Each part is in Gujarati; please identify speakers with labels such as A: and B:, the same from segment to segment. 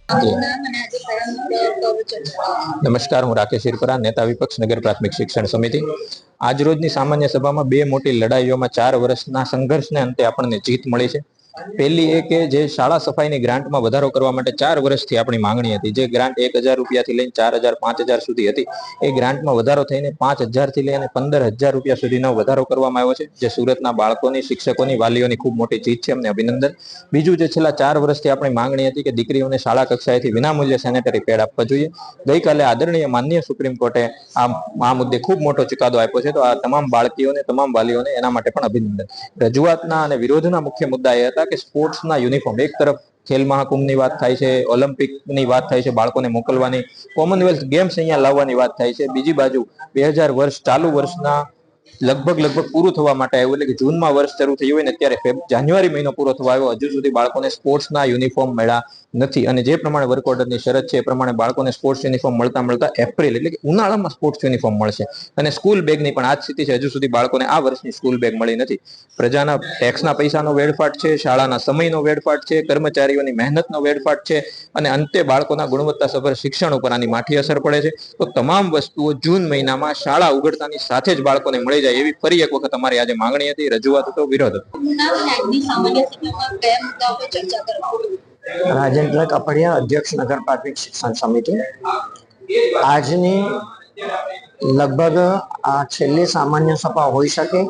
A: જી નમસ્કાર, હું રાકેશ હિરપરા, નેતા વિપક્ષ નગર પ્રાથમિક શિક્ષણ સમિતિ. આજરોજની સામાન્ય સભામાં બે મોટી લડાઈઓમાં 4 વર્ષના સંઘર્ષને અંતે આપણને જીત મળી છે. પહેલી એ કે જે શાળા સફાઈની ગ્રાન્ટમાં વધારો કરવા માટે 4 વર્ષથી આપણી માંગણી હતી. જે ગ્રાન્ટ 1000 રૂપિયાથી લઈને 4000 5000 સુધી હતી, એ ગ્રાન્ટમાં વધારો થઈને 5000 થી લઈને 15000 રૂપિયા સુધીનો વધારો કરવામાં આવ્યો છે, જે સુરતના બાળકોની, શિક્ષકોની, વાલીઓની ખૂબ મોટી જીત છે. અમને અભિનંદન. બીજું, જે છેલ્લા 4 વર્ષથી આપણી માંગણી હતી કે દીકરીઓને શાળા કક્ષાએથી વિનામૂલ્યે સેનેટરી પેડ આપવા જોઈએ, ગઈકાલે આદરણીય માનનીય સુપ્રીમ કોર્ટે આ મુદ્દે ખૂબ મોટો ચુકાદો આપ્યો છે. તો આ તમામ બાળકીઓને, તમામ વાલીઓને એના માટે પણ અભિનંદન. રજૂઆતના અને વિરોધના મુખ્ય મુદ્દા એ હતા કે સ્પોર્ટ્સના યુનિફોર્મ, એક તરફ ખેલ મહાકુંભની વાત થાય છે, ઓલિમ્પિકની વાત થાય છે, બાળકોને મોકલવાની, કોમનવેલ્થ ગેમ્સ અહીંયા લાવવાની વાત થાય છે. બીજી બાજુ 2000 વર્ષ ચાલુ વર્ષના લગભગ પૂરું થવા માટે આવ્યું, એટલે કે જૂનમાં વર્ષ શરૂ થયું હોય ને અત્યારે જાન્યુઆરી મહિનો પૂરો થવા આવ્યો, હજુ સુધી બાળકોને સ્પોર્ટ્સના યુનિફોર્મ મળ્યા નથી. અને જે પ્રમાણે વર્ક ઓર્ડરની શરત છે એ પ્રમાણે બાળકોને સ્પોર્ટ્સ યુનિફોર્મ મળતા એપ્રિલ, એટલે કે ઉનાળામાં સ્પોર્ટ્સ યુનિફોર્મ મળશે. અને સ્કૂલ બેગની પણ આ જ સ્થિતિ છે, હજુ સુધી બાળકોને આ વર્ષની સ્કૂલ બેગ મળી નથી. પ્રજાના ટેક્સના પૈસાનો વેડફાટ છે, શાળાના સમયનો વેડફાટ છે, કર્મચારીઓની મહેનતનો વેડફાટ છે, અને અંતે બાળકોના ગુણવત્તાસભર શિક્ષણ ઉપર આની માઠી અસર પડે છે. તો તમામ વસ્તુઓ જૂન મહિનામાં શાળા ઉઘડતાની સાથે જ બાળકોને મળી જાય એવી ફરી એક વખત અમારી આજે માંગણી હતી, રજૂઆત હતો, વિરોધ હતો.
B: રાજેન્દ્ર કપડિયા, અધ્યક્ષ નગર પ્રાથમિક શિક્ષણ સમિતિ. આજની લગભગ આ છેલ્લી સામાન્ય સભા હોઈ શકે.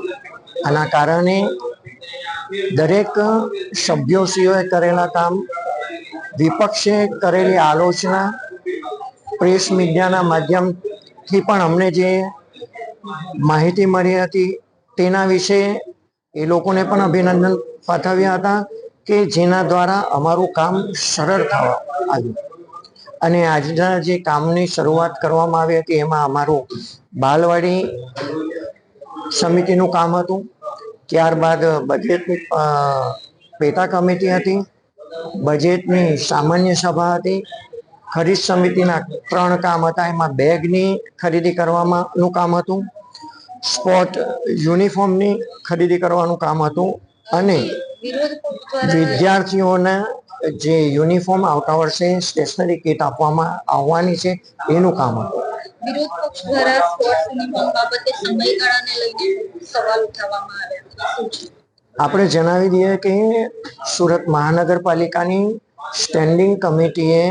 B: આના કારણે દરેક સભ્યોશ્રીઓએ કરેલા કામ, વિપક્ષે કરેલી આલોચના, પ્રેસ મીડિયાના માધ્યમથી પણ અમને જે માહિતી મળી હતી તેના વિશે એ લોકોને પણ અભિનંદન પાઠવ્યા હતા કે જેના દ્વારા અમારું કામ સરળ થવા આવ્યું. અને આજના જે કામની શરૂઆત કરવામાં આવી હતી એમાં અમારું બાલવાડી સમિતિનું કામ હતું, ત્યારબાદ બજેટની પેટા કમિટી હતી, બજેટની સામાન્ય સભા હતી, ખરીદ સમિતિના 3 કામ હતા. એમાં બેગની ખરીદી કરવાનું કામ હતું, સ્પોર્ટ યુનિફોર્મની ખરીદી કરવાનું કામ હતું, અને વિદ્યાર્થીઓના જે યુનિફોર્મ આવતા વર્ષે સ્ટેશનરી કીટ આપવામાં આવવાની છે એનું કામ હતું.
C: વિરોધ પક્ષ દ્વારા સ્પોર્ટ્સ યુનિફોર્મ બાબતે સમયગાળાને લઈને સવાલ ઉઠાવવામાં આવ્યા છે.
B: આપણે જણાવી દઈએ કે સુરત મહાનગરપાલિકાની સ્ટેન્ડિંગ કમિટીએ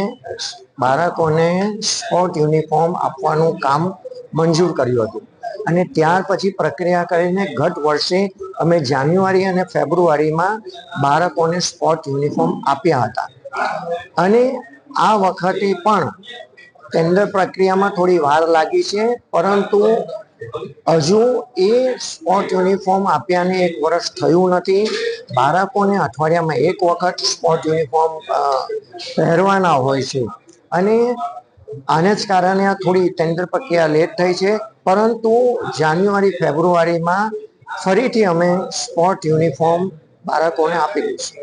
B: બાળકોને સ્પોર્ટ યુનિફોર્મ આપવાનું કામ મંજૂર કર્યું હતું, અને ત્યાર પછી પ્રક્રિયા કરીને ગત વર્ષે અમે જાન્યુઆરી અને ફેબ્રુઆરીમાં બાળકોને સ્પોર્ટ યુનિફોર્મ આપ્યા હતા. અને આ વખતે પણ ટેન્ડર પ્રક્રિયામાં થોડી વાર લાગી છે, પરંતુ હજુ એ સ્પોર્ટ યુનિફોર્મ આપ્યાને 1 વર્ષ થયું નથી. બાળકોને અઠવાડિયામાં 1 વખત સ્પોર્ટ યુનિફોર્મ પહેરવાના હોય છે, અને આને જ કારણે આ થોડી ટેન્ડર પ્રક્રિયા લેટ થઈ છે. પરંતુ જાન્યુઆરી ફેબ્રુઆરીમાં ફરીથી અમે સ્પોર્ટ યુનિફોર્મ બાળકોને આપી દઈશું.